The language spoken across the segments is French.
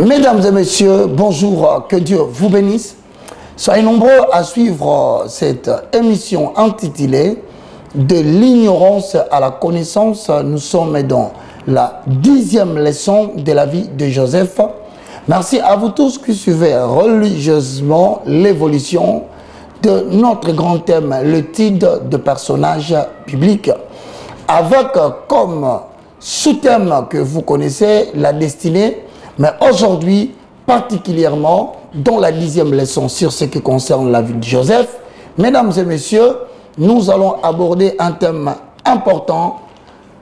Mesdames et messieurs, bonjour, que Dieu vous bénisse. Soyez nombreux à suivre cette émission intitulée « De l'ignorance à la connaissance ». Nous sommes dans la 10e leçon de la vie de Joseph. Merci à vous tous qui suivez religieusement l'évolution de notre grand thème, le titre de personnage biblique, avec comme sous-thème que vous connaissez la destinée, mais aujourd'hui particulièrement dans la 10e leçon sur ce qui concerne la vie de Joseph. Mesdames et messieurs, nous allons aborder un thème important,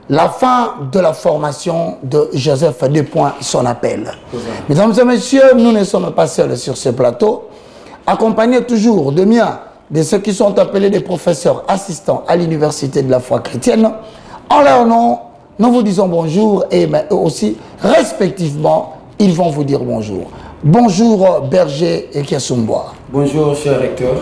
la fin de la formation de Joseph, deux points, son appel. Mesdames et messieurs, nous ne sommes pas seuls sur ce plateau, accompagnés toujours de miens, de ceux qui sont appelés des professeurs assistants à l'Université de la foi chrétienne. En leur nom, nous vous disons bonjour et eux aussi, respectivement, ils vont vous dire bonjour. Bonjour Berger et Kiasumboa. Bonjour cher recteur.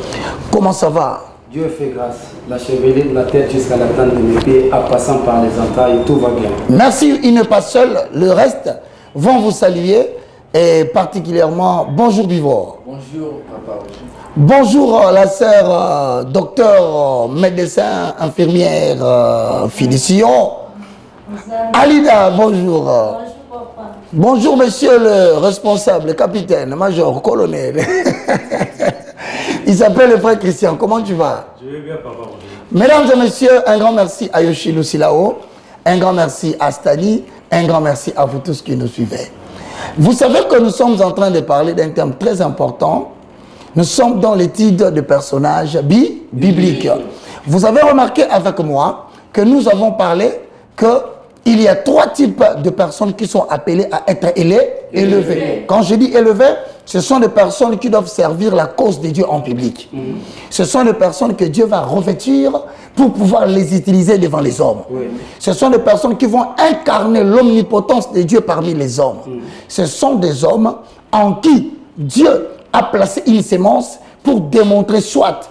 Comment ça va? Dieu fait grâce. La chevelure de la tête jusqu'à la tente de mes pieds, en passant par les entrailles, tout va bien. Merci, il n'est pas seul. Le reste vont vous saluer. Et particulièrement, bonjour Bivor. Bonjour papa. Bonjour la sœur, docteur, médecin, infirmière, Félicien. Alida, bonjour. Bonjour papa. Bonjour monsieur le responsable, le capitaine, major, colonel. Il s'appelle le frère Christian. Comment tu vas? Je vais bien papa. Mesdames et messieurs, un grand merci à Yoshilou Silao, un grand merci à Stani, un grand merci à vous tous qui nous suivez. Vous savez que nous sommes en train de parler d'un thème très important. Nous sommes dans l'étude de personnages bibliques. Vous avez remarqué avec moi que nous avons parlé qu'il y a trois types de personnes qui sont appelées à être élevées. Quand je dis élevées, ce sont des personnes qui doivent servir la cause de Dieu en public. Ce sont des personnes que Dieu va revêtir pour pouvoir les utiliser devant les hommes. Ce sont des personnes qui vont incarner l'omnipotence de Dieu parmi les hommes. Ce sont des hommes en qui Dieu a placé une sémence pour démontrer soit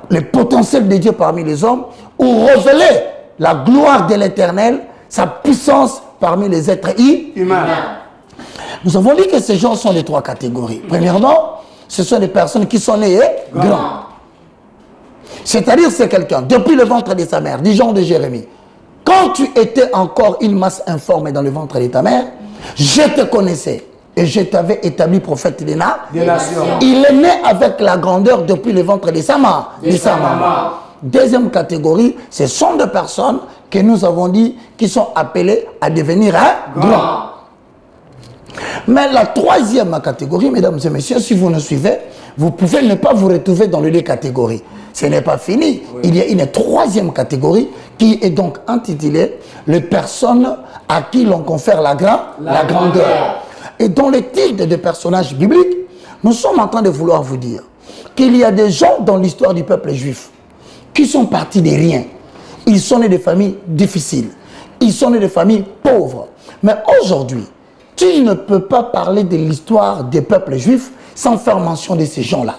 le potentiel de Dieu parmi les hommes ou révéler la gloire de l'Éternel, sa puissance parmi les êtres humains. Nous avons dit que ces gens sont de trois catégories. Premièrement, ce sont des personnes qui sont nées grands. C'est-à-dire, c'est quelqu'un, depuis le ventre de sa mère, dit Jean de Jérémie, quand tu étais encore une masse informée dans le ventre de ta mère, je te connaissais et je t'avais établi prophète des nations. Il est né avec la grandeur depuis le ventre de sa maman. Deuxième catégorie, ce sont des personnes que nous avons dit qui sont appelées à devenir grands. Mais la troisième catégorie, mesdames et messieurs, si vous nous suivez, vous pouvez ne pas vous retrouver dans les deux catégories. Ce n'est pas fini. Il y a une troisième catégorie qui est donc intitulée « Les personnes à qui l'on confère la grandeur ». Et dans les titres de personnages bibliques, nous sommes en train de vouloir vous dire qu'il y a des gens dans l'histoire du peuple juif qui sont partis de rien. Ils sont nés de familles difficiles. Ils sont nés de familles pauvres. Mais aujourd'hui, tu ne peux pas parler de l'histoire des peuples juifs sans faire mention de ces gens-là.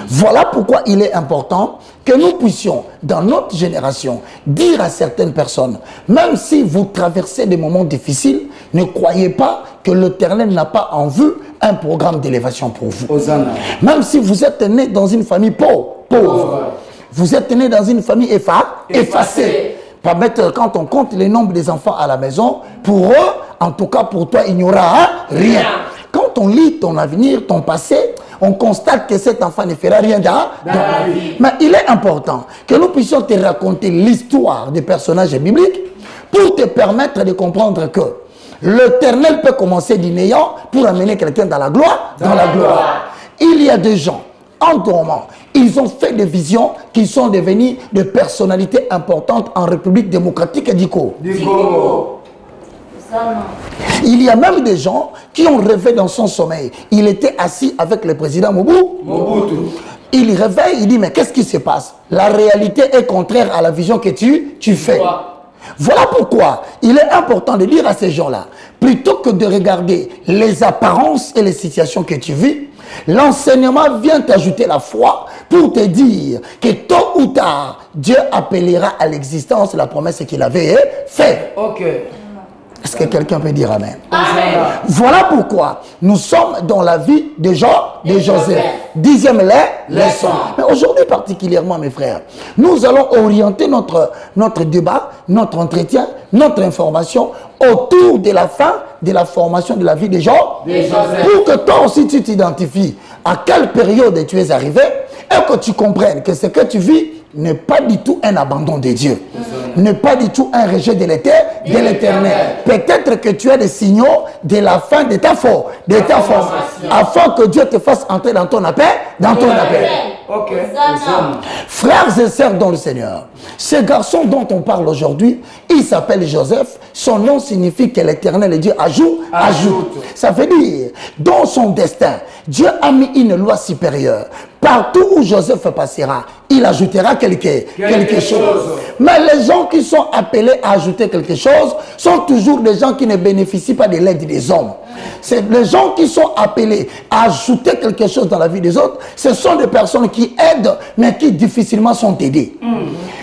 Voilà pourquoi il est important que nous puissions, dans notre génération, dire à certaines personnes, même si vous traversez des moments difficiles, ne croyez pas que l'Éternel n'a pas en vue un programme d'élévation pour vous. Hosanna. Même si vous êtes né dans une famille pauvre, vous êtes né dans une famille effacée. Quand on compte le nombre des enfants à la maison, pour eux, en tout cas pour toi, il n'y aura rien. Quand on lit ton avenir, ton passé, on constate que cet enfant ne fera rien dans la vie. Mais il est important que nous puissions te raconter l'histoire des personnages bibliques pour te permettre de comprendre que l'Éternel peut commencer du néant pour amener quelqu'un dans la gloire. Il y a des gens en dormant. Ils ont fait des visions qui sont devenues des personnalités importantes en République démocratique du Congo. Il y a même des gens qui ont rêvé dans son sommeil. Il était assis avec le président Mobutu. Il réveille, il dit, mais qu'est-ce qui se passe? La réalité est contraire à la vision que tu fais. Voilà pourquoi il est important de dire à ces gens-là, plutôt que de regarder les apparences et les situations que tu vis, l'enseignement vient t'ajouter la foi pour te dire que tôt ou tard, Dieu appellera à l'existence la promesse qu'il avait faite. Est-ce que quelqu'un peut dire Amen? Amen. Voilà pourquoi nous sommes dans la vie de Joseph. 10e leçon. Mais aujourd'hui particulièrement, mes frères, nous allons orienter notre débat, notre entretien, notre information autour de la fin de la formation de la vie de Joseph. Pour que toi aussi tu t'identifies à quelle période tu es arrivé et que tu comprennes que ce que tu vis n'est pas du tout un abandon de Dieu, n'est pas du tout un rejet de l'éternel. Peut-être que tu as des signaux de la fin de ta formation, afin que Dieu te fasse entrer dans ton appel. Ok. Frères et sœurs dans le Seigneur, ce garçon dont on parle aujourd'hui, il s'appelle Joseph. Son nom signifie que l'éternel Dieu ajoute. Ça veut dire, dans son destin, Dieu a mis une loi supérieure. Partout où Joseph passera, il ajoutera quelque chose. Mais les gens qui sont appelés à ajouter quelque chose sont toujours des gens qui ne bénéficient pas de l'aide des hommes. C'est les gens qui sont appelés à ajouter quelque chose dans la vie des autres. Ce sont des personnes qui aident, mais qui difficilement sont aidées.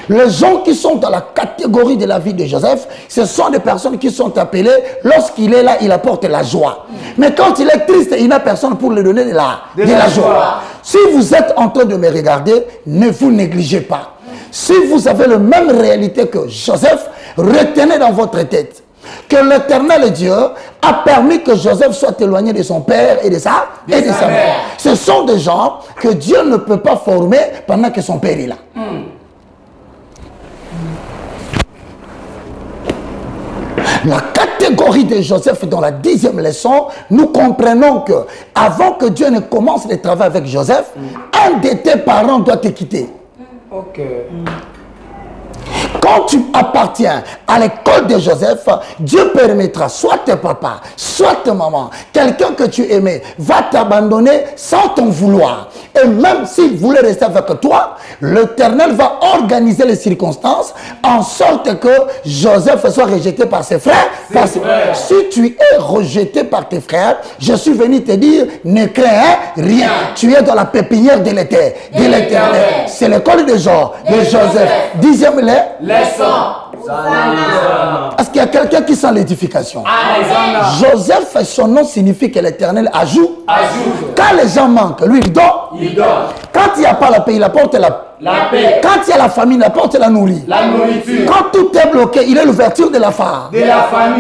Les gens qui sont dans la catégorie de la vie de Joseph, ce sont des personnes qui sont appelées, lorsqu'il est là, il apporte la joie. Mais quand il est triste, il n'a personne pour lui donner de la joie. Si vous êtes en train de me regarder, ne vous négligez pas. Si vous avez la même réalité que Joseph, retenez dans votre tête que l'éternel Dieu a permis que Joseph soit éloigné de son père et de sa mère. Ce sont des gens que Dieu ne peut pas former pendant que son père est là. La catégorie de Joseph dans la 10e leçon, nous comprenons que avant que Dieu ne commence le travail avec Joseph, un de tes parents doit te quitter. Ok. Quand tu appartiens à l'école de Joseph, Dieu permettra, soit tes papas, soit tes mamans, quelqu'un que tu aimais, va t'abandonner sans ton vouloir. Et même s'il voulait rester avec toi, l'Éternel va organiser les circonstances en sorte que Joseph soit rejeté par ses frères. Si tu es rejeté par tes frères, je suis venu te dire, ne crains rien. Tu es dans la pépinière de l'Éternel. C'est l'école de Joseph. 10e leçon. Est-ce qu'il y a quelqu'un qui sent l'édification? Joseph, son nom signifie que l'Éternel ajoute. Quand les gens manquent, lui il donne. Quand il n'y a pas la paix, il apporte la paix. Quand il y a la famine, il apporte la nourriture. Quand tout est bloqué, il est l'ouverture de la famille.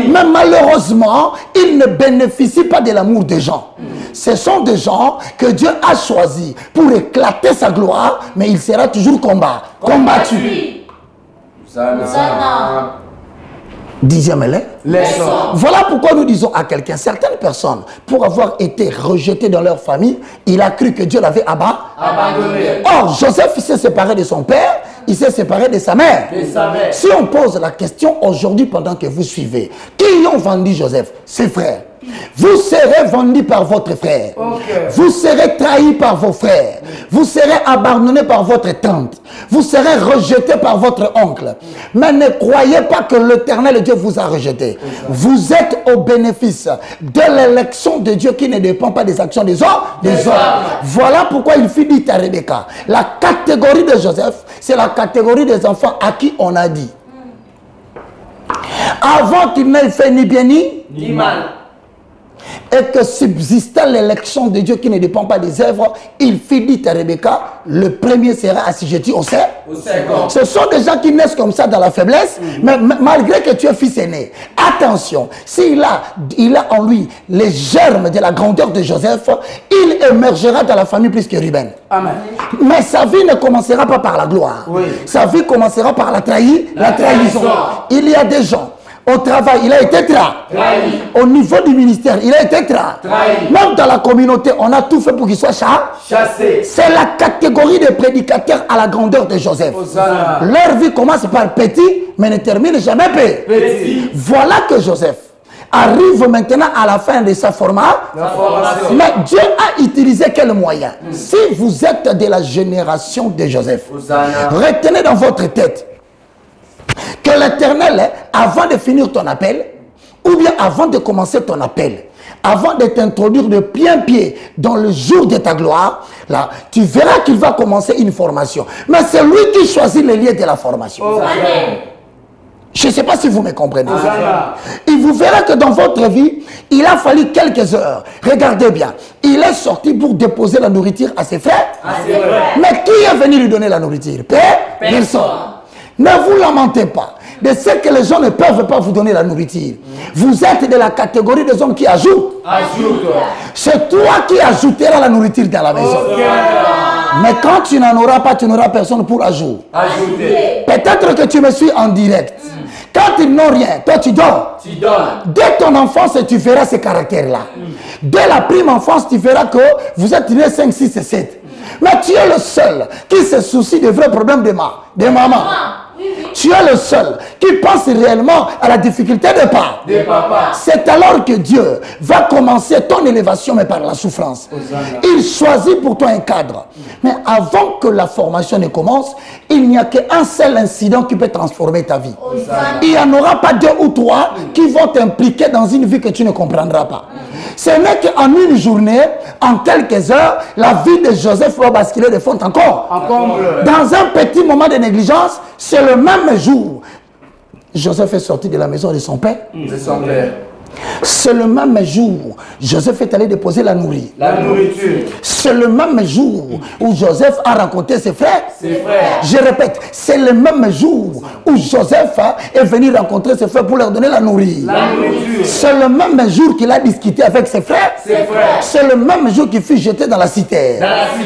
Mais malheureusement, il ne bénéficie pas de l'amour des gens. Ce sont des gens que Dieu a choisis pour éclater sa gloire, mais il sera toujours combattu. 10e leçon. Voilà pourquoi nous disons à quelqu'un, certaines personnes, pour avoir été rejetées dans leur famille, il a cru que Dieu l'avait abandonné. Or, Joseph s'est séparé de son père, il s'est séparé de sa mère. Si on pose la question aujourd'hui pendant que vous suivez, qui ont vendu Joseph? Ses frères. Vous serez vendu par votre frère. Vous serez trahi par vos frères. Vous serez abandonné par votre tante. Vous serez rejeté par votre oncle. Mais ne croyez pas que l'Éternel Dieu vous a rejeté. Vous êtes au bénéfice de l'élection de Dieu qui ne dépend pas des actions des hommes. Voilà pourquoi il fut dit à Rebecca. La catégorie de Joseph, c'est la catégorie des enfants à qui on a dit. Avant qu'il n'ait fait ni bien ni mal. Et que subsistait l'élection de Dieu qui ne dépend pas des œuvres, il fit dit à Rebecca, le premier sera assujetti au second. Ce sont des gens qui naissent comme ça dans la faiblesse, mais malgré que tu es fils aîné, attention, s'il a en lui les germes de la grandeur de Joseph, il émergera dans la famille plus que Ruben. Amen. Mais sa vie ne commencera pas par la gloire. Sa vie commencera par la trahison. Il y a des gens. Au travail, il a été trahi. Au niveau du ministère, il a été trahi. Même dans la communauté, on a tout fait pour qu'il soit chassé. C'est la catégorie des prédicateurs à la grandeur de Joseph. Leur vie commence par petit, mais ne termine jamais petit. Voilà que Joseph arrive maintenant à la fin de sa formation. Mais Dieu a utilisé quel moyen? Si vous êtes de la génération de Joseph, retenez dans votre tête que l'Éternel, avant de finir ton appel, ou bien avant de commencer ton appel, avant de t'introduire de plein pied dans le jour de ta gloire, là, tu verras qu'il va commencer une formation. Mais c'est lui qui choisit les lieux de la formation. Je ne sais pas si vous me comprenez. Il vous verra que dans votre vie, il a fallu quelques heures. Regardez bien. Il est sorti pour déposer la nourriture à ses frères. Mais qui est venu lui donner la nourriture? Personne. Ne vous lamentez pas de ce que les gens ne peuvent pas vous donner la nourriture. Vous êtes de la catégorie des hommes qui ajoutent. C'est toi qui ajouteras la nourriture dans la maison. Mais quand tu n'en auras pas, tu n'auras personne pour ajouter. Peut-être que tu me suis en direct. Quand ils n'ont rien, toi tu donnes. Dès ton enfance, tu verras ces caractères-là. Dès la prime enfance, tu verras que vous êtes nés 5, 6 et 7. Mais tu es le seul qui se soucie des vrais problèmes de maman. Tu es le seul qui pense réellement à la difficulté de papa. C'est alors que Dieu va commencer ton élévation, mais par la souffrance. Il choisit pour toi un cadre. Mais avant que la formation ne commence, il n'y a qu'un seul incident qui peut transformer ta vie. Il n'y en aura pas 2 ou 3 qui vont t'impliquer dans une vie que tu ne comprendras pas. Ce n'est qu'en une journée, en quelques heures, la vie de Joseph va basculer de fond en comble. Dans un petit moment de négligence, c'est le même jour. Joseph est sorti de la maison de son père. C'est le même jour Joseph est allé déposer la nourriture. C'est le même jour où Joseph a rencontré ses frères. Je répète, c'est le même jour où Joseph est venu rencontrer ses frères pour leur donner la nourriture. C'est le même jour qu'il a discuté avec ses frères. C'est le même jour qu'il fut jeté dans la cité.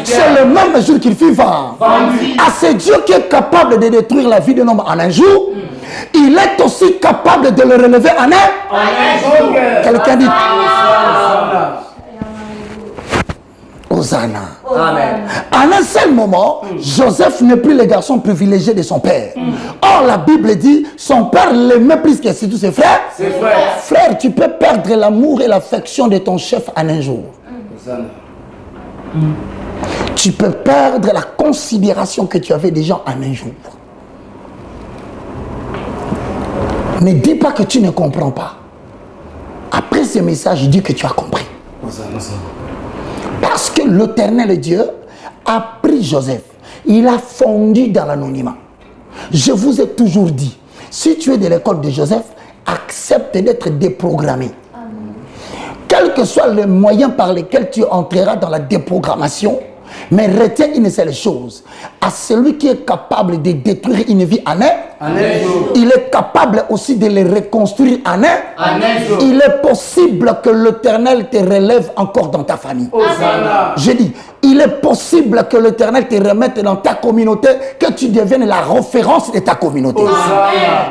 C'est le même jour qu'il fut vendu. À ce Dieu qui est capable de détruire la vie d'un homme en un jour, il est aussi capable de le relever en un jour. Quelqu'un dit Hosanna. En un seul moment, Joseph n'est plus le garçon privilégié de son père. Or, la Bible dit, son père l'aimait plus que tous ses frères. Frère, tu peux perdre l'amour et l'affection de ton chef en un jour. Tu peux perdre la considération que tu avais déjà en un jour. Ne dis pas que tu ne comprends pas. Après ce message, dis que tu as compris. Parce que l'Éternel Dieu a pris Joseph. Il a fondu dans l'anonymat. Je vous ai toujours dit, si tu es de l'école de Joseph, accepte d'être déprogrammé. Quels que soient les moyens par lesquels tu entreras dans la déprogrammation, mais retiens une seule chose. À celui qui est capable de détruire une vie en un jour, il est capable aussi de les reconstruire en un jour. Il est possible que l'Éternel te relève encore dans ta famille. Je dis, il est possible que l'Éternel te remette dans ta communauté, que tu deviennes la référence de ta communauté.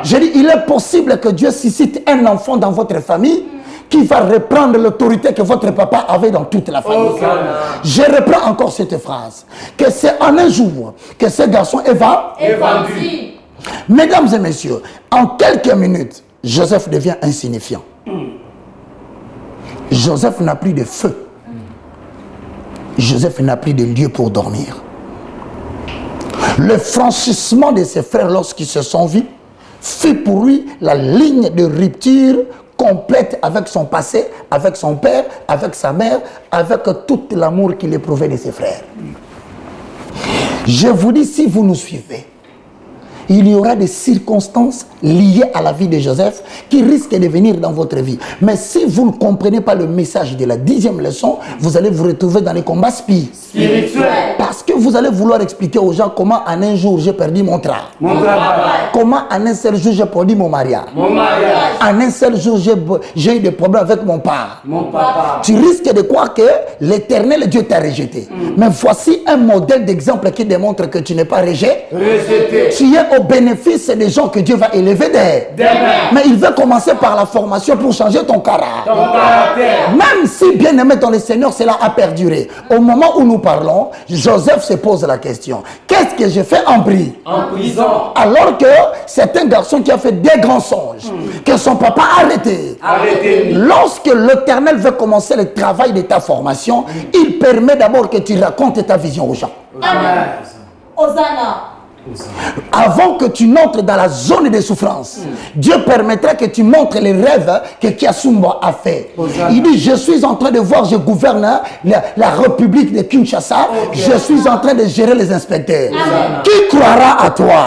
Je dis, il est possible que Dieu suscite un enfant dans votre famille qui va reprendre l'autorité que votre papa avait dans toute la famille. Je reprends encore cette phrase. Que c'est en un jour que ce garçon est vendu. Mesdames et messieurs, en quelques minutes, Joseph devient insignifiant. Joseph n'a plus de feu. Joseph n'a plus de lieu pour dormir. Le franchissement de ses frères lorsqu'ils se sont vus fait pour lui la ligne de rupture complète avec son passé, avec son père, avec sa mère, avec tout l'amour qu'il éprouvait de ses frères. Je vous dis, si vous nous suivez, il y aura des circonstances liées à la vie de Joseph qui risquent de venir dans votre vie. Mais si vous ne comprenez pas le message de la 10e leçon, vous allez vous retrouver dans les combats spirituels. Parce que vous allez vouloir expliquer aux gens comment en un jour j'ai perdu mon travail. Comment en un seul jour j'ai perdu mon mariage. En un seul jour j'ai eu des problèmes avec mon père. Tu risques de croire que l'Éternel Dieu t'a rejeté. Mais voici un modèle d'exemple qui démontre que tu n'es pas rejeté. Tu es au bénéfice des gens que Dieu va élever derrière. Mais il veut commencer par la formation pour changer ton caractère. Même si, bien aimé dans le Seigneur, cela a perduré. Au moment où nous parlons, Joseph se pose la question. Qu'est-ce que j'ai fait en prison? Alors que c'est un garçon qui a fait des grands songes, que son papa a arrêté. Lorsque l'Éternel veut commencer le travail de ta formation, il permet d'abord que tu racontes ta vision aux gens. Amen. Hosanna. Avant que tu n'entres dans la zone des souffrances, Dieu permettra que tu montres les rêves que Kiasumba a fait. Il dit, je suis en train de voir, je gouverne la République de Kinshasa, je suis en train de gérer les inspecteurs. Qui croira à toi?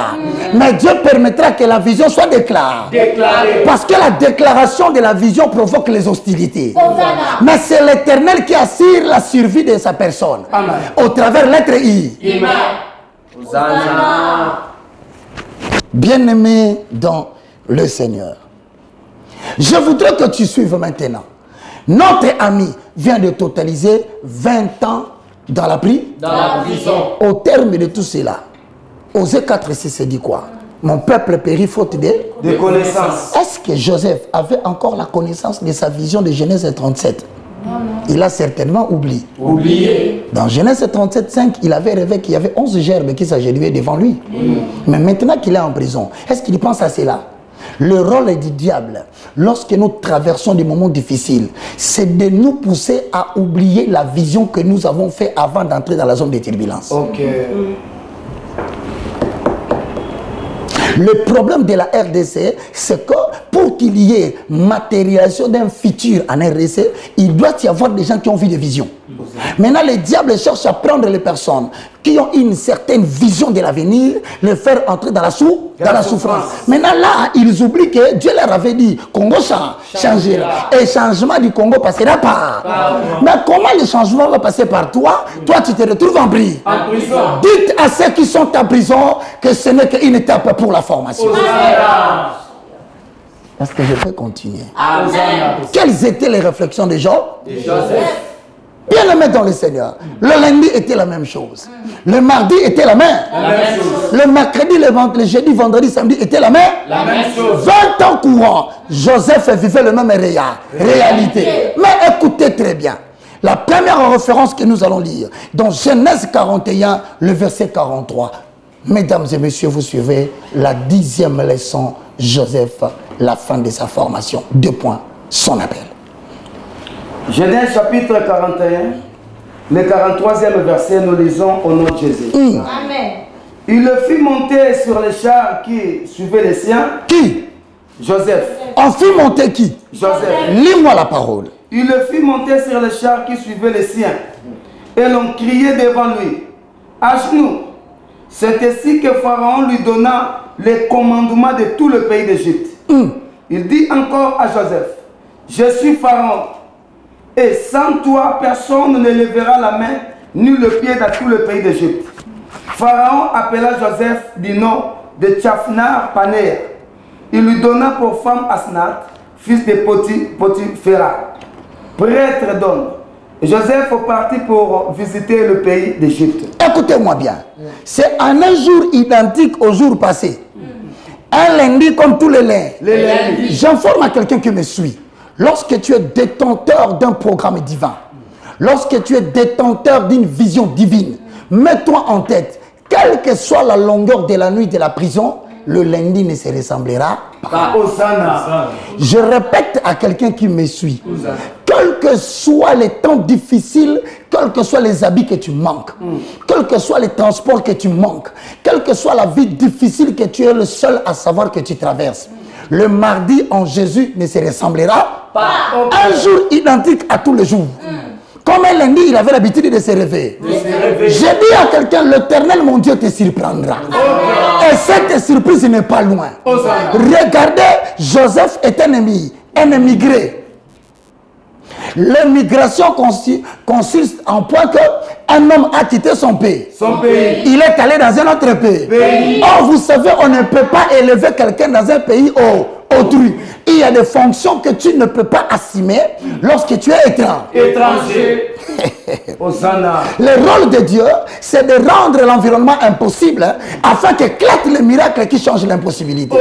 Mais Dieu permettra que la vision soit déclarée. Parce que la déclaration de la vision provoque les hostilités. Mais c'est l'Éternel qui assure la survie de sa personne. Au travers l'être I. Bien-aimé dans le Seigneur, je voudrais que tu suives maintenant. Notre ami vient de totaliser 20 ans dans la prison. Au terme de tout cela, Osée 4 ici se dit quoi? Mon peuple périt faute de connaissances. Est-ce que Joseph avait encore la connaissance de sa vision de Genèse 37? Il a certainement oublié. Dans Genèse 37, 5, il avait rêvé qu'il y avait 11 gerbes qui s'agenouillaient devant lui. Mais maintenant qu'il est en prison, est-ce qu'il pense à cela? Le rôle du diable, lorsque nous traversons des moments difficiles, c'est de nous pousser à oublier la vision que nous avons faite avant d'entrer dans la zone de turbulence. Le problème de la RDC, c'est que pour qu'il y ait matérialisation d'un futur en RDC, il doit y avoir des gens qui ont vu des visions. Maintenant, le diable cherche à prendre les personnes qui ont une certaine vision de l'avenir, les faire entrer dans la souffrance. Maintenant, là, ils oublient que Dieu leur avait dit, Congo changera. Et le changement du Congo passera par. Mais comment le changement va passer par toi? Toi, tu te retrouves en prison. Dites à ceux qui sont en prison que ce n'est qu'une étape pour la formation. Est-ce que je peux continuer? Quelles étaient les réflexions de Job? Joseph. Bien aimé dans le Seigneur. Le lundi était la même chose. Le mardi était la même chose. Le mercredi, le jeudi, vendredi, samedi était la même chose. 20 ans courant, Joseph vivait le même réalité. Mais écoutez très bien. La première référence que nous allons lire, dans Genèse 41, le verset 43. Mesdames et messieurs, vous suivez la 10e leçon, Joseph, la fin de sa formation. 2 points, son appel. Genèse chapitre 41, le 43e verset, nous lisons au nom de Jésus. Amen. Il le fit monter sur les chars qui suivaient les siens. Qui? Joseph. On fit monter qui? Joseph. Lis-moi la parole. Il le fit monter sur les chars qui suivaient les siens. Et l'on criait devant lui, à genoux. C'est ainsi que Pharaon lui donna les commandements de tout le pays d'Égypte. Il dit encore à Joseph, je suis Pharaon. Et sans toi, personne ne lèvera la main ni le pied dans tout le pays d'Égypte. Pharaon appela Joseph du nom de Tchaphnar Panéa. Il lui donna pour femme Asnath, fils de Potiphera, prêtre d'On. Joseph partit pour visiter le pays d'Égypte. Écoutez-moi bien. C'est en un jour identique au jour passé. Un lundi comme tous les lundis. J'informe à quelqu'un qui me suit. Lorsque tu es détenteur d'un programme divin, lorsque tu es détenteur d'une vision divine, mets-toi en tête, quelle que soit la longueur de la nuit de la prison, le lundi ne se ressemblera pas. Je répète à quelqu'un qui me suit, quels que soient les temps difficiles, quels que soient les habits que tu manques, quels que soient les transports que tu manques, quelle que soit la vie difficile que tu es le seul à savoir que tu traverses, le mardi en Jésus ne se ressemblera pas. Un jour identique à tous les jours. Comme un lundi, il avait l'habitude de se réveiller. J'ai dit à quelqu'un, l'Éternel, mon Dieu, te surprendra. Et cette surprise n'est pas loin. Regardez, Joseph est un émigré. L'immigration consiste en point qu'un homme a quitté son pays. Il est allé dans un autre pays. Or, vous savez, on ne peut pas élever quelqu'un dans un pays autrui. Il y a des fonctions que tu ne peux pas assumer lorsque tu es étranger. Le rôle de Dieu, c'est de rendre l'environnement impossible afin qu'éclate le miracle qui change l'impossibilité.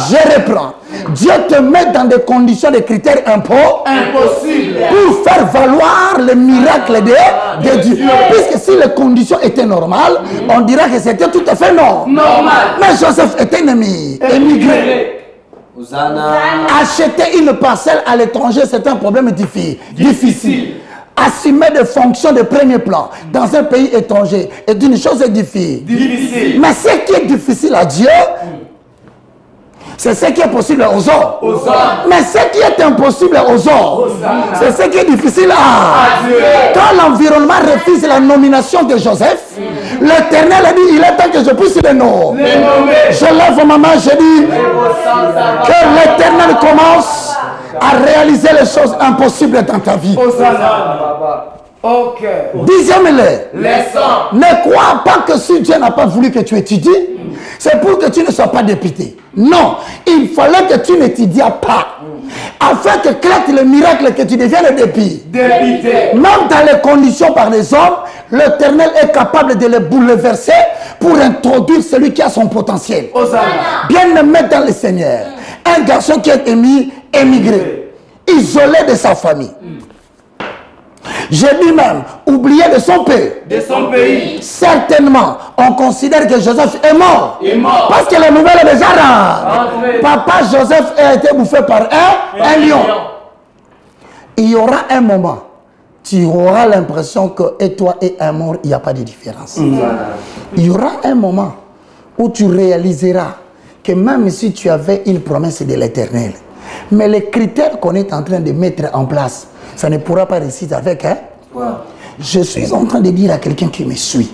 Je reprends. Dieu te met dans des conditions, des critères impossibles pour faire valoir le miracle de Dieu. Puisque si les conditions étaient normales, on dirait que c'était tout à fait normal. Mais Joseph était émigré. Acheter une parcelle à l'étranger, c'est un problème difficile. assumer des fonctions de premier plan dans un pays étranger est une chose difficile. Mais ce qui est difficile à Dieu, c'est ce qui est possible aux hommes. Mais ce qui est impossible aux hommes, c'est ce qui est difficile à Dieu. Quand l'environnement refuse la nomination de Joseph, l'Éternel a dit, il est temps que je puisse les nommer. Je lève ma main, je dis que l'Éternel commence à réaliser les choses impossibles dans ta vie. Dixième leçon. Ne crois pas que si Dieu n'a pas voulu que tu étudies, c'est pour que tu ne sois pas député. Non, il fallait que tu n'étudies pas. Afin que crête le miracle que tu deviennes député. Même dans les conditions par les hommes, l'Éternel est capable de les bouleverser pour introduire celui qui a son potentiel. Bien-aimé dans le Seigneur, un garçon qui est émigré, isolé de sa famille. Je dis même, oublié de son pays. Certainement, on considère que Joseph est mort. Parce que la nouvelle est déjà rare. Papa Joseph a été bouffé par un lion. Il y aura un moment, tu auras l'impression que et toi et un mort, il n'y a pas de différence. Il y aura un moment où tu réaliseras que même si tu avais une promesse de l'Éternel, mais les critères qu'on est en train de mettre en place, ça ne pourra pas réussir avec. Je suis en train de dire à quelqu'un qui me suit,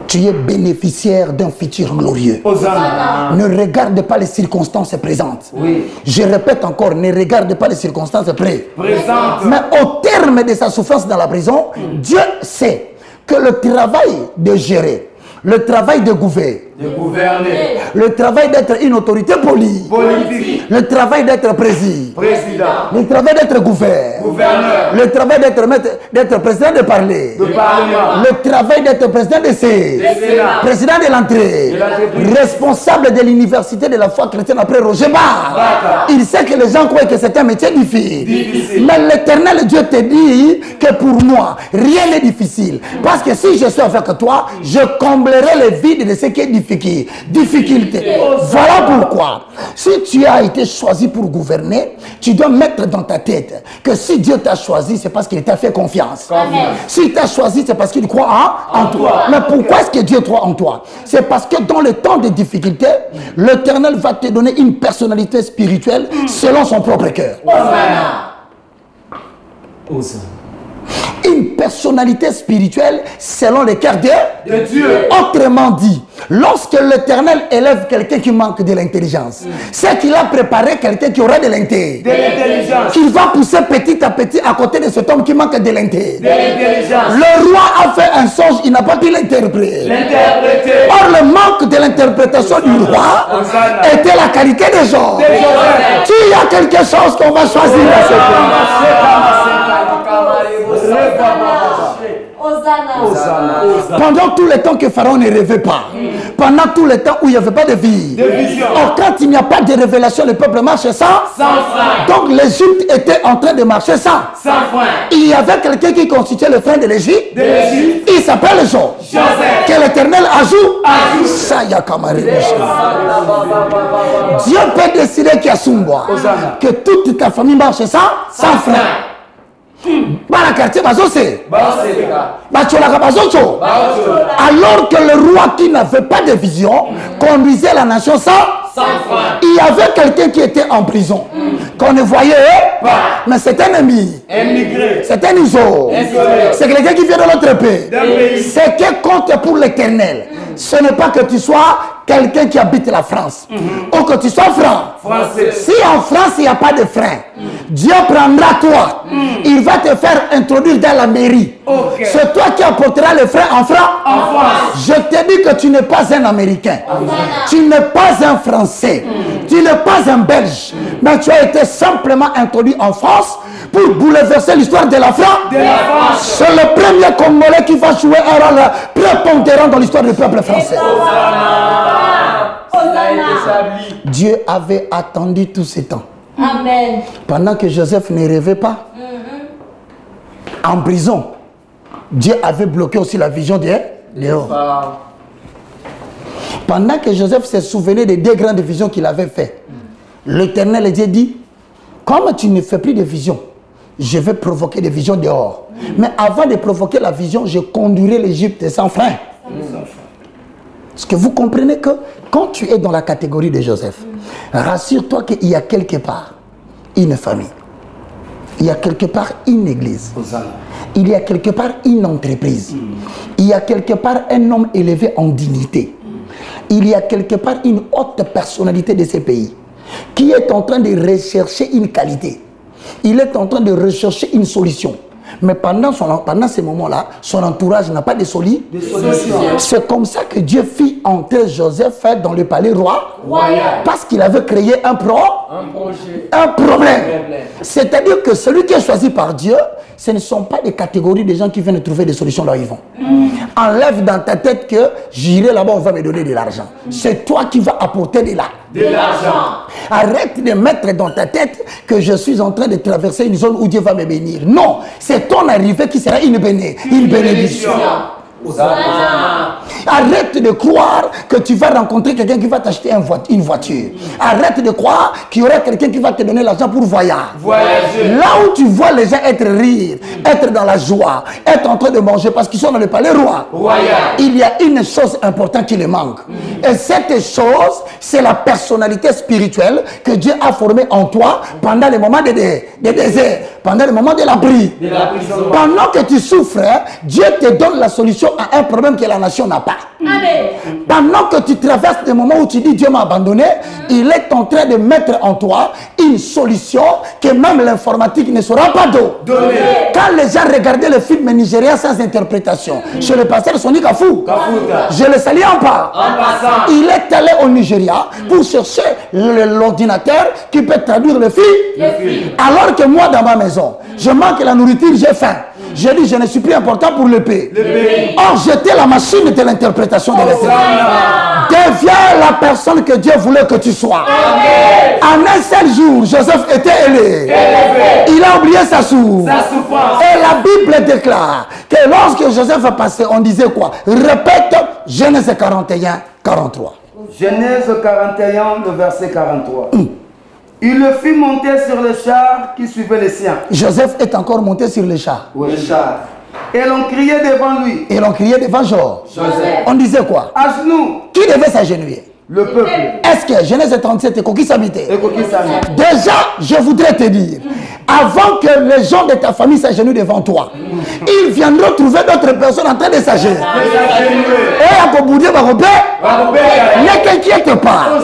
tu es bénéficiaire d'un futur glorieux. Ne regarde pas les circonstances présentes. Je répète encore, ne regarde pas les circonstances présentes. Mais au terme de sa souffrance dans la prison, Dieu sait que le travail de gérer, le travail de gouverner, le travail d'être une autorité politique, le travail d'être président, le travail d'être gouverneur, le travail d'être président de parler, le travail d'être président de président de l'entrée, responsable de l'université de la foi chrétienne après Roger Barre. Il sait que les gens croient que c'est un métier difficile. Mais l'Éternel Dieu te dit que pour moi, rien n'est difficile. Parce que si je suis avec toi, je comblerai les vides de ce qui est difficulté. Voilà pourquoi, si tu as été choisi pour gouverner, tu dois mettre dans ta tête que si Dieu t'a choisi, c'est parce qu'il t'a fait confiance. S'il t'a choisi, c'est parce qu'il croit en toi. Mais pourquoi est-ce que Dieu croit en toi? C'est parce que dans le temps de difficulté, l'Éternel va te donner une personnalité spirituelle selon son propre cœur. Une personnalité spirituelle selon le cœur de Dieu. Autrement dit, lorsque l'Éternel élève quelqu'un qui manque de l'intelligence, c'est qu'il a préparé quelqu'un qui aura de l'intelligence, qu'il va pousser petit à petit à côté de cet homme qui manque de l'intelligence. Le roi a fait un songe, il n'a pas pu l'interpréter. Or, le manque de l'interprétation du roi était la qualité des gens. S'il y a quelque chose qu'on va choisir à ce point. Pendant tout le temps que Pharaon ne rêvait pas, pendant tout le temps où il n'y avait pas de vie, or quand il n'y a pas de révélation, le peuple marche sans frein. Donc l'Égypte était en train de marcher sans frein. Il y avait quelqu'un qui constituait le frein de l'Égypte. Il s'appelle Joseph. Que l'Éternel ajoute. Ça y a camarade. Dieu peut décider qu'il y a Sumbois, que toute ta famille marche sans frein. Alors que le roi qui n'avait pas de vision conduisait la nation sans frein. Il y avait quelqu'un qui était en prison, qu'on ne voyait pas, mais c'est un ami, c'est un isolé, c'est quelqu'un qui vient de l'autre pays. Ce qui compte pour l'Éternel, ce n'est pas que tu sois quelqu'un qui habite la France, ou que tu sois français. Si en France il n'y a pas de frein, Dieu prendra toi, il va te faire introduire dans la mairie. C'est toi qui apporteras le frein en France. Je te dis que tu n'es pas un Américain, tu n'es pas un Français, tu n'es pas un Belge, mais tu as été simplement introduit en France pour bouleverser l'histoire de la France. C'est le premier Congolais qui va jouer un rôle prépondérant dans l'histoire du peuple français. Dieu avait attendu tout ce temps. Amen. Pendant que Joseph ne rêvait pas, en prison, Dieu avait bloqué aussi la vision de Léon. Pendant que Joseph se souvenait des deux grandes visions qu'il avait faites, l'Éternel Dieu dit, comme tu ne fais plus de visions, je vais provoquer des visions dehors. Mais avant de provoquer la vision, je conduirai l'Égypte sans frein. Parce que vous comprenez que quand tu es dans la catégorie de Joseph, rassure-toi qu'il y a quelque part une famille. Il y a quelque part une église. Il y a quelque part une entreprise. Il y a quelque part un homme élevé en dignité. Il y a quelque part une haute personnalité de ce pays qui est en train de rechercher une qualité. Il est en train de rechercher une solution. Mais pendant ces moments-là, son entourage n'a pas de solution. C'est comme ça que Dieu fit entrer Joseph dans le palais royal. Parce qu'il avait créé un problème. C'est-à-dire que celui qui est choisi par Dieu, ce ne sont pas des catégories de gens qui viennent trouver des solutions là où ils vont. Enlève dans ta tête que j'irai là-bas, on va me donner de l'argent. C'est toi qui vas apporter de l'argent. Arrête de mettre dans ta tête que je suis en train de traverser une zone où Dieu va me bénir. Non, c'est ton arrivée qui sera une bénédiction. Arrête de croire que tu vas rencontrer quelqu'un qui va t'acheter une voiture. Arrête de croire qu'il y aura quelqu'un qui va te donner l'argent pour voyager. Là où tu vois les gens rire, être dans la joie, être en train de manger parce qu'ils sont dans le palais royal, il y a une chose importante qui les manque. Et cette chose, c'est la personnalité spirituelle que Dieu a formée en toi pendant les moments de désert, pendant les moments de la brie. Pendant que tu souffres, Dieu te donne la solution à un problème que la nation n'a pas. Pendant que tu traverses des moments où tu dis Dieu m'a abandonné, il est en train de mettre en toi une solution que même l'informatique ne saura pas donner. Quand les gens regardaient le film nigérien sans interprétation, chez le pasteur Sonic Kafou, je le salue en passant. Il est allé au Nigeria pour chercher l'ordinateur qui peut traduire le film. Alors que moi dans ma maison, je manque la nourriture, j'ai faim. Je dis, je ne suis plus important pour le pays. Or, j'étais la machine de l'interprétation de l'esprit. Deviens la personne que Dieu voulait que tu sois. En un seul jour, Joseph était élevé. Il a oublié sa source. Et la Bible déclare que lorsque Joseph a passé, on disait quoi? Répète Genèse 41, 43. Genèse 41, le verset 43. Il le fit monter sur le char qui suivait les siens. Joseph est encore monté sur le char. Le char. Et l'on criait devant lui. Et l'on criait devant Joseph. On disait quoi? À genoux. Qui devait s'agenouiller? Le peuple. Est-ce que Genèse 37 est qui s'habitait? Déjà, je voudrais te dire, avant que les gens de ta famille s'agenouillent devant toi, ils viendront trouver d'autres personnes en train de s'agenouiller. Et à Koboudier, ne t'inquiète pas.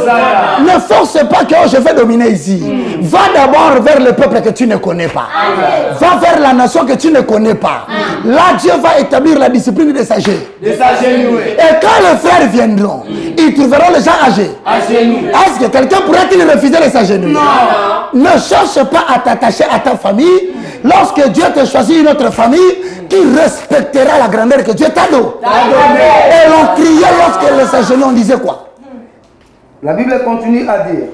Ne force pas que je vais dominer ici. Va d'abord vers le peuple que tu ne connais pas. Va vers la nation que tu ne connais pas. Là, Dieu va établir la discipline de s'agenouiller. Et quand les frères viendront, ils trouveront les gens âgés. Est-ce que quelqu'un pourrait-il refuser de s'agenouiller? Non. Ne cherche pas à t'attacher à ta famille lorsque Dieu te choisit une autre famille qui respectera la grandeur que Dieu t'a donnée. Et l'on criait lorsque les s'agenouillaient, on disait quoi? La Bible continue à dire,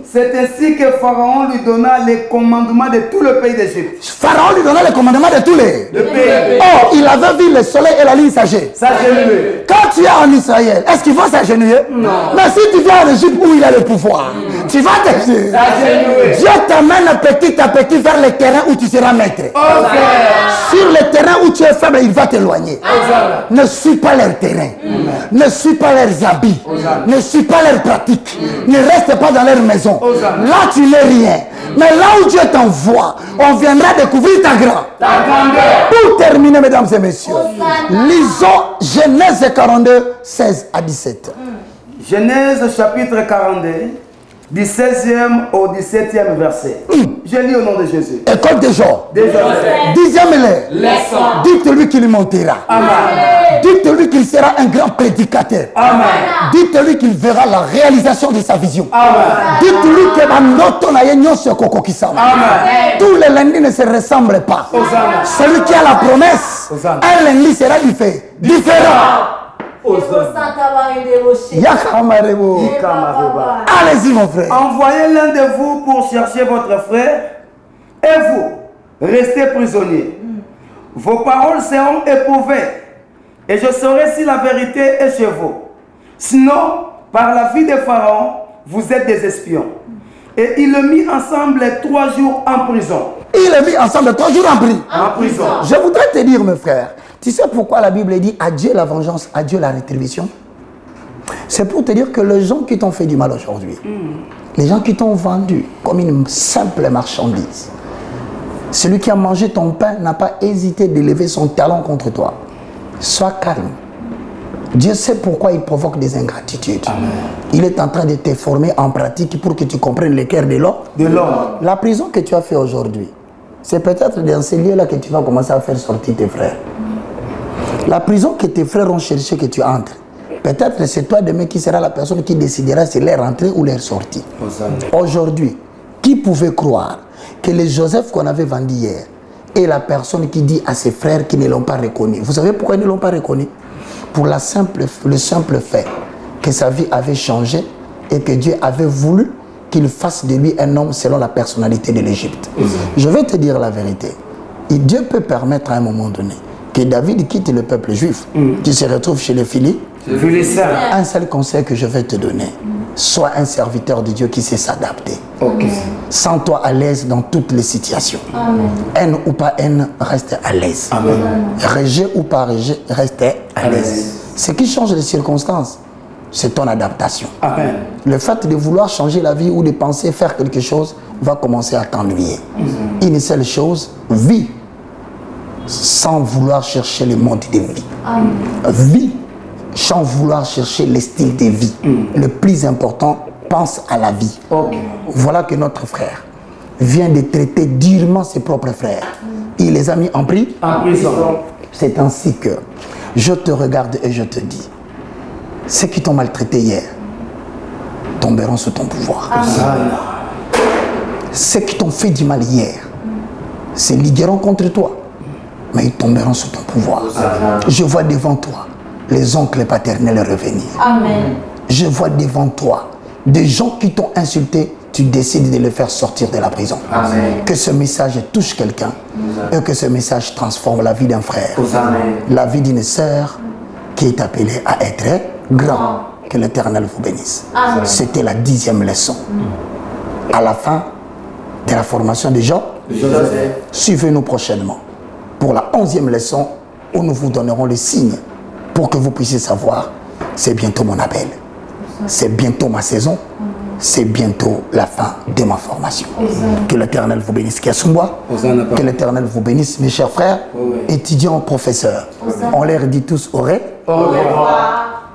c'est ainsi que Pharaon lui donna les commandements de tout le pays d'Égypte. Pharaon lui donna les commandements de tous les pays. Oh, il avait vu le soleil et la lune s'agenouiller. Quand tu es en Israël, est-ce qu'il faut s'agenouiller? Non. Mais si tu viens en Égypte où il a le pouvoir, tu vas t'agenouiller. Dieu t'amène petit à petit vers le terrain où tu seras maître. Sur le terrain où tu es faible, il va t'éloigner. Ne suis pas leur terrain. Ne suis pas leurs habits. Ne suis pas leurs pratiques. Ne reste pas dans leur maison. Là, tu n'es rien. Mais là où Dieu t'envoie, on viendra découvrir ta grandeur. Pour terminer, mesdames et messieurs, lisons Genèse 42, 16 à 17. Genèse chapitre 42, du 16e au 17e verset. Je lis au nom de Jésus. École de jour. 10e leçon. Dites-lui qu'il montera. Amen. Dites-lui qu'il sera un grand prédicateur. Amen. Dites-lui qu'il verra la réalisation de sa vision. Amen. Dites-lui que Mandoto na yenyo se koko kisama. Amen. Tous les lundis ne se ressemblent pas. Hosanna. Celui qui a la promesse, Hosanna. un lundi sera différent. Allez-y mon frère. Envoyez l'un de vous pour chercher votre frère et vous, restez prisonniers. Vos paroles seront éprouvées et je saurai si la vérité est chez vous. Sinon, par la vie de Pharaon, vous êtes des espions. Et il le mit ensemble les 3 jours en prison. Il est mis ensemble 3 jours En prison. Je voudrais te dire, mes frères, tu sais pourquoi la Bible dit à Dieu la vengeance, à Dieu la rétribution? C'est pour te dire que les gens qui t'ont fait du mal aujourd'hui, les gens qui t'ont vendu comme une simple marchandise, celui qui a mangé ton pain n'a pas hésité d'élever son talon contre toi. Sois calme. Dieu sait pourquoi il provoque des ingratitudes. Amen. Il est en train de te former en pratique pour que tu comprennes le cœur de l'homme. La prison que tu as fait aujourd'hui, c'est peut-être dans ces lieux-là que tu vas commencer à faire sortir tes frères. La prison que tes frères ont cherché que tu entres, peut-être c'est toi demain qui sera la personne qui décidera si leur entrée ou leur sortie. Aujourd'hui, qui pouvait croire que le Joseph qu'on avait vendu hier est la personne qui dit à ses frères qui ne l'ont pas reconnu? Vous savez pourquoi ils ne l'ont pas reconnu? Pour le simple fait que sa vie avait changé et que Dieu avait voulu qu'il fasse de lui un homme selon la personnalité de l'Égypte. Je vais te dire la vérité. Et Dieu peut permettre à un moment donné que David quitte le peuple juif, qui se retrouve chez les Philistins. Un seul conseil que je vais te donner, sois un serviteur de Dieu qui sait s'adapter. Sens-toi à l'aise dans toutes les situations. Amen. Haine ou pas haine, reste à l'aise. Rejet ou pas rejet, reste à l'aise. Ce qui change les circonstances, c'est ton adaptation. Amen. Le fait de vouloir changer la vie ou de penser faire quelque chose va commencer à t'ennuyer. Une seule chose, vis sans vouloir chercher le mode de vie. Amen. Vis sans vouloir chercher le style de vie. Le plus important, pense à la vie. Voilà que notre frère vient de traiter durement ses propres frères. Il les a mis en prison. C'est ainsi que je te regarde et je te dis, ceux qui t'ont maltraité hier tomberont sous ton pouvoir. Amen. Ceux qui t'ont fait du mal hier se ligueront contre toi, mais ils tomberont sous ton pouvoir. Amen. Je vois devant toi les oncles paternels revenir. Amen. Je vois devant toi des gens qui t'ont insulté, tu décides de les faire sortir de la prison. Amen. Que ce message touche quelqu'un et que ce message transforme la vie d'un frère, la vie d'une sœur qui est appelée à être grand. Que l'Éternel vous bénisse. C'était la 10e leçon. À la fin de la formation des gens, suivez-nous prochainement pour la 11e leçon où nous vous donnerons le signe pour que vous puissiez savoir, c'est bientôt mon appel. C'est bientôt ma saison. C'est bientôt la fin de ma formation. Que l'Éternel vous bénisse. Que l'Éternel vous bénisse, mes chers frères, étudiants, professeurs. On leur dit tous au revoir.